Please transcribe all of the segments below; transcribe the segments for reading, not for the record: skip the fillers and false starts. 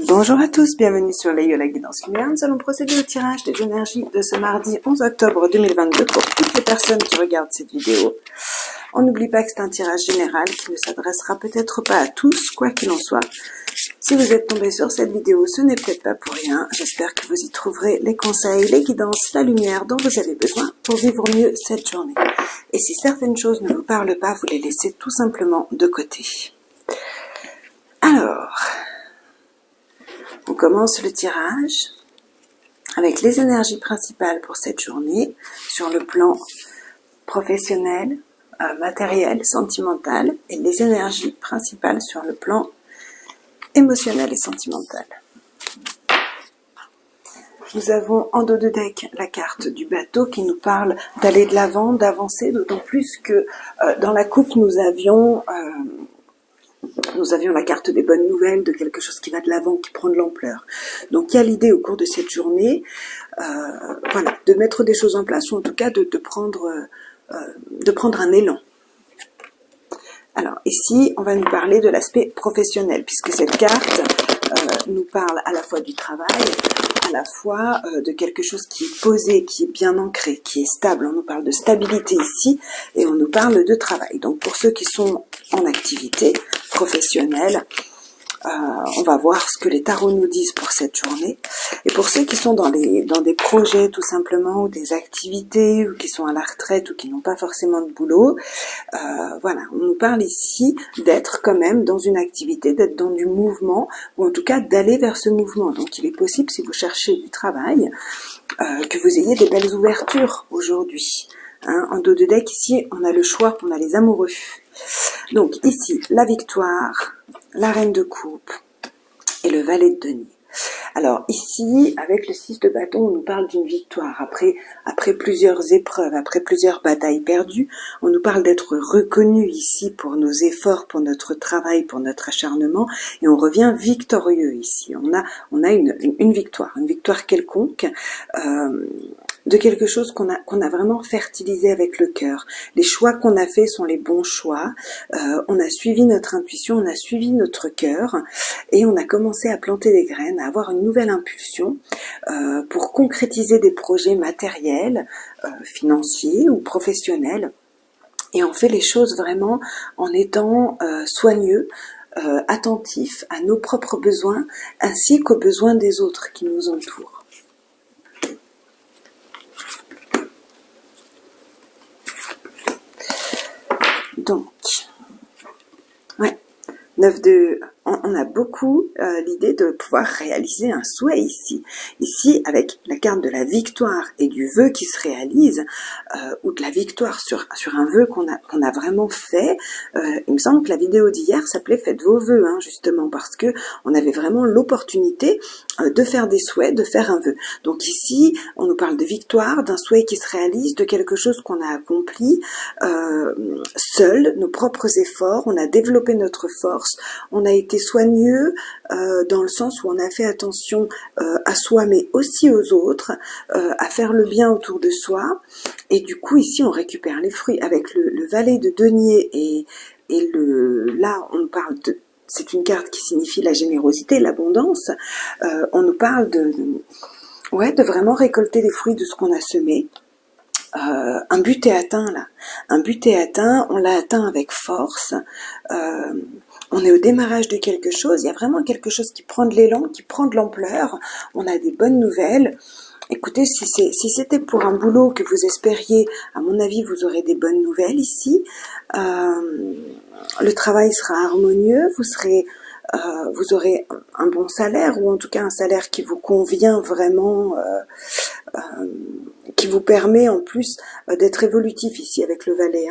Bonjour à tous, bienvenue sur la guidance lumière. Nous allons procéder au tirage des énergies de ce mardi 11 octobre 2022 pour toutes les personnes qui regardent cette vidéo. On n'oublie pas que c'est un tirage général qui ne s'adressera peut-être pas à tous, quoi qu'il en soit. Si vous êtes tombé sur cette vidéo, ce n'est peut-être pas pour rien. J'espère que vous y trouverez les conseils, les guidances, la lumière dont vous avez besoin pour vivre mieux cette journée. Et si certaines choses ne vous parlent pas, vous les laissez tout simplement de côté. Alors, on commence le tirage avec les énergies principales pour cette journée sur le plan professionnel, matériel, sentimental, et les énergies principales sur le plan émotionnel et sentimental. Nous avons en dos de deck la carte du bateau qui nous parle d'aller de l'avant, d'avancer, d'autant plus que dans la coupe nous avions la carte des bonnes nouvelles, de quelque chose qui va de l'avant, qui prend de l'ampleur. Donc il y a l'idée au cours de cette journée, de mettre des choses en place, ou en tout cas de prendre un élan. Alors ici, on va nous parler de l'aspect professionnel, puisque cette carte nous parle à la fois du travail, à la fois de quelque chose qui est posé, qui est bien ancré, qui est stable. On nous parle de stabilité ici, et on nous parle de travail. Donc pour ceux qui sont en activité professionnelle, on va voir ce que les tarots nous disent pour cette journée. Et pour ceux qui sont dans des projets tout simplement, ou des activités, ou qui sont à la retraite, ou qui n'ont pas forcément de boulot, on nous parle ici d'être quand même dans une activité, d'être dans du mouvement, ou en tout cas d'aller vers ce mouvement. Donc il est possible, si vous cherchez du travail, que vous ayez des belles ouvertures aujourd'hui. En dos de deck, ici, on a le choix, on a les amoureux. Donc ici, la victoire, la reine de coupe et le valet de denier. Alors ici, avec le 6 de bâton, on nous parle d'une victoire. Après plusieurs épreuves, après plusieurs batailles perdues, on nous parle d'être reconnu ici pour nos efforts, pour notre travail, pour notre acharnement, et on revient victorieux ici. On a une victoire quelconque, de quelque chose qu'on a vraiment fertilisé avec le cœur. Les choix qu'on a faits sont les bons choix. On a suivi notre intuition, on a suivi notre cœur, et on a commencé à planter des graines, à avoir une nouvelle impulsion pour concrétiser des projets matériels, financiers ou professionnels. Et on fait les choses vraiment en étant soigneux, attentifs à nos propres besoins ainsi qu'aux besoins des autres qui nous entourent. Donc, on a beaucoup l'idée de pouvoir réaliser un souhait ici. Ici, avec la carte de la victoire et du vœu qui se réalise, ou de la victoire sur un vœu qu'on a vraiment fait. Il me semble que la vidéo d'hier s'appelait « Faites vos vœux », justement, parce que on avait vraiment l'opportunité de faire des souhaits, de faire un vœu. Donc ici, on nous parle de victoire, d'un souhait qui se réalise, de quelque chose qu'on a accompli seul, nos propres efforts, on a développé notre force, on a été soigneux dans le sens où on a fait attention à soi mais aussi aux autres, à faire le bien autour de soi, et du coup ici on récupère les fruits avec le valet de denier et là on parle de, c'est une carte qui signifie la générosité, l'abondance. On nous parle de vraiment récolter les fruits de ce qu'on a semé. Un but est atteint là, un but est atteint, on l'a atteint avec force, on est au démarrage de quelque chose, il y a vraiment quelque chose qui prend de l'élan, qui prend de l'ampleur, on a des bonnes nouvelles. Écoutez, si c'était pour un boulot que vous espériez, à mon avis vous aurez des bonnes nouvelles ici, le travail sera harmonieux, vous aurez un bon salaire, ou en tout cas un salaire qui vous convient vraiment, qui vous permet en plus d'être évolutif ici avec le valet.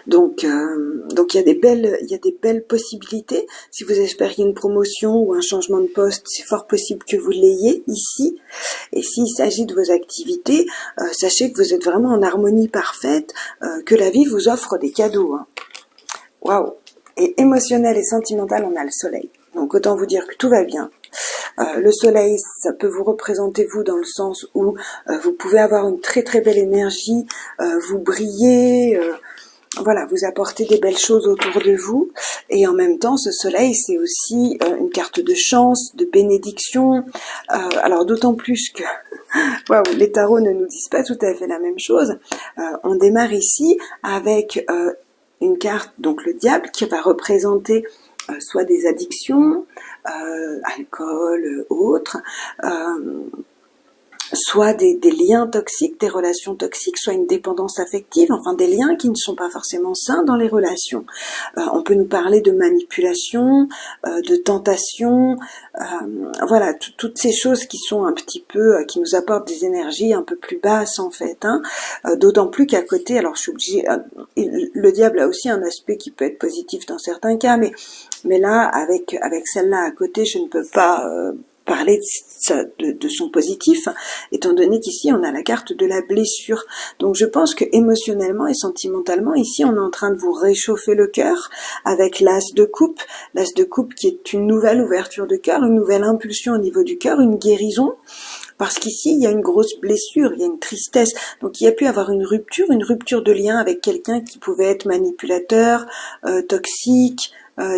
Donc il y a des belles possibilités. Si vous espériez une promotion ou un changement de poste, c'est fort possible que vous l'ayez ici. Et s'il s'agit de vos activités, sachez que vous êtes vraiment en harmonie parfaite, que la vie vous offre des cadeaux. Waouh! Et émotionnel et sentimental, on a le soleil. Donc autant vous dire que tout va bien. Le soleil, ça peut vous représenter vous dans le sens où vous pouvez avoir une très très belle énergie, vous brillez, voilà, vous apportez des belles choses autour de vous, et en même temps, ce soleil, c'est aussi une carte de chance, de bénédiction. Alors d'autant plus que waouh, les tarots ne nous disent pas tout à fait la même chose. On démarre ici avec une carte, donc le diable, qui va représenter soit des addictions, alcool, autres, soit des liens toxiques, des relations toxiques, soit une dépendance affective, enfin des liens qui ne sont pas forcément sains dans les relations. On peut nous parler de manipulation, de tentation, voilà, toutes ces choses qui sont un petit peu, qui nous apportent des énergies un peu plus basses en fait. Hein. D'autant plus qu'à côté, alors je suis obligée, le diable a aussi un aspect qui peut être positif dans certains cas, mais là, avec celle-là à côté, je ne peux pas parler de son positif, étant donné qu'ici on a la carte de la blessure. Donc je pense que émotionnellement et sentimentalement, ici on est en train de vous réchauffer le cœur avec l'as de coupe qui est une nouvelle ouverture de cœur, une nouvelle impulsion au niveau du cœur, une guérison. Parce qu'ici, il y a une grosse blessure, il y a une tristesse. Donc il y a pu avoir une rupture de lien avec quelqu'un qui pouvait être manipulateur, toxique,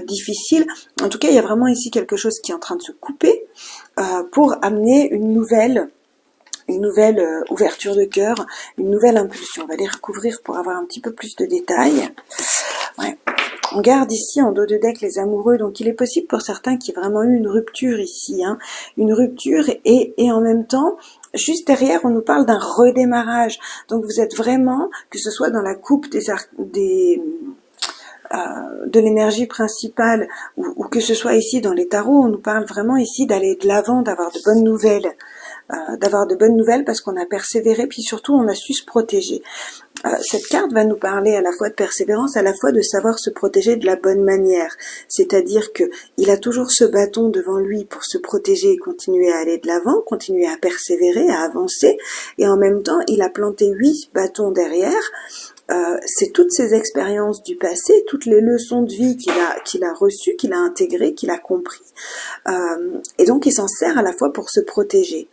difficile. En tout cas, il y a vraiment ici quelque chose qui est en train de se couper pour amener une nouvelle ouverture de cœur, une nouvelle impulsion. On va les recouvrir pour avoir un petit peu plus de détails. Ouais. On garde ici en dos de deck les amoureux, donc il est possible pour certains qu'il y ait vraiment eu une rupture ici, hein, une rupture et en même temps, juste derrière, on nous parle d'un redémarrage. Donc vous êtes vraiment, que ce soit dans la coupe de l'énergie principale ou que ce soit ici dans les tarots, on nous parle vraiment ici d'aller de l'avant, d'avoir de bonnes nouvelles. Parce qu'on a persévéré, puis surtout on a su se protéger. Cette carte va nous parler à la fois de persévérance, à la fois de savoir se protéger de la bonne manière. C'est-à-dire que il a toujours ce bâton devant lui pour se protéger et continuer à aller de l'avant, continuer à persévérer, à avancer, et en même temps il a planté 8 bâtons derrière. C'est toutes ces expériences du passé, toutes les leçons de vie qu'il a reçues, qu'il a intégrées, qu'il a compris. Et donc il s'en sert à la fois pour se protéger.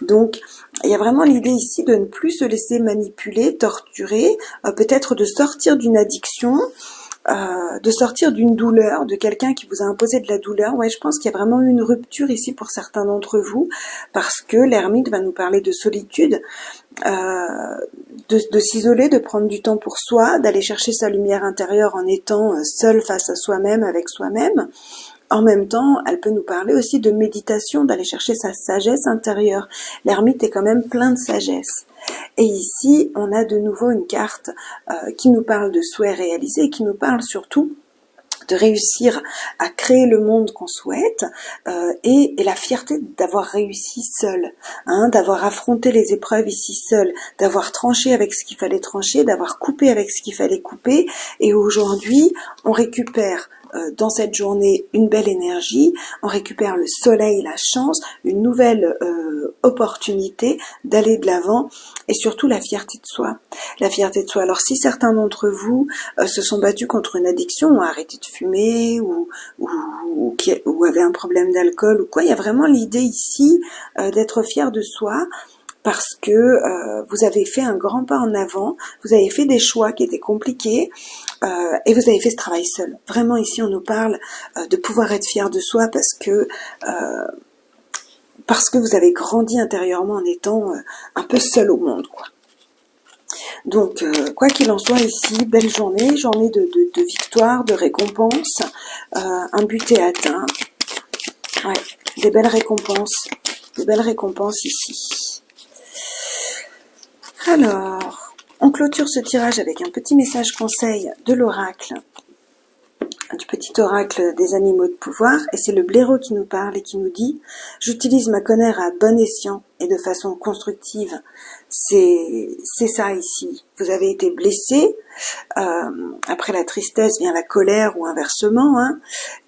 Donc il y a vraiment l'idée ici de ne plus se laisser manipuler, torturer, peut-être de sortir d'une addiction, de sortir d'une douleur, de quelqu'un qui vous a imposé de la douleur. Ouais, je pense qu'il y a vraiment eu une rupture ici pour certains d'entre vous, parce que l'ermite va nous parler de solitude, de s'isoler, de prendre du temps pour soi, d'aller chercher sa lumière intérieure en étant seul face à soi-même, avec soi-même. En même temps, elle peut nous parler aussi de méditation, d'aller chercher sa sagesse intérieure. L'ermite est quand même plein de sagesse. Et ici, on a de nouveau une carte qui nous parle de souhaits réalisés, qui nous parle surtout de réussir à créer le monde qu'on souhaite et la fierté d'avoir réussi seul, hein, d'avoir affronté les épreuves ici seul, d'avoir tranché avec ce qu'il fallait trancher, d'avoir coupé avec ce qu'il fallait couper. Et aujourd'hui, on récupère dans cette journée une belle énergie, on récupère le soleil, la chance, une nouvelle opportunité d'aller de l'avant et surtout la fierté de soi. La fierté de soi. Alors si certains d'entre vous se sont battus contre une addiction, ont arrêté de fumer ou avaient un problème d'alcool ou quoi, il y a vraiment l'idée ici d'être fier de soi, parce que vous avez fait un grand pas en avant, vous avez fait des choix qui étaient compliqués et vous avez fait ce travail seul. Vraiment ici on nous parle de pouvoir être fier de soi parce que vous avez grandi intérieurement en étant un peu seul au monde, quoi. Donc quoi qu'il en soit ici, belle journée de victoire, de récompense, un but est atteint. Ouais, des belles récompenses ici. Alors, on clôture ce tirage avec un petit message conseil de l'oracle, du petit oracle des animaux de pouvoir, et c'est le blaireau qui nous parle et qui nous dit « J'utilise ma colère à bon escient et de façon constructive. » C'est ça ici. Vous avez été blessé, après la tristesse vient la colère ou inversement, hein.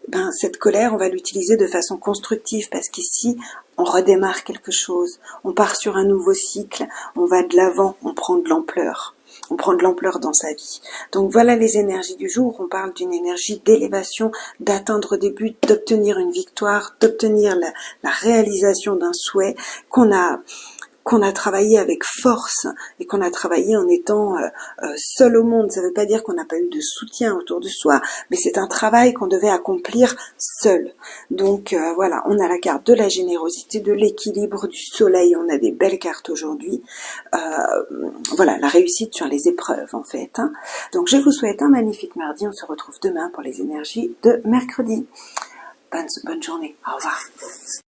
Ben, cette colère, on va l'utiliser de façon constructive parce qu'ici, on redémarre quelque chose, on part sur un nouveau cycle, on va de l'avant, on prend de l'ampleur. On prend de l'ampleur dans sa vie. Donc voilà les énergies du jour. On parle d'une énergie d'élévation, d'atteindre des buts, d'obtenir une victoire, d'obtenir la réalisation d'un souhait qu'on a qu'on a travaillé avec force et qu'on a travaillé en étant seul au monde. Ça ne veut pas dire qu'on n'a pas eu de soutien autour de soi, mais c'est un travail qu'on devait accomplir seul. Donc voilà, on a la carte de la générosité, de l'équilibre, du soleil, on a des belles cartes aujourd'hui. Voilà, la réussite sur les épreuves en fait. Hein. Donc je vous souhaite un magnifique mardi, on se retrouve demain pour les énergies de mercredi. Bonne journée, au revoir.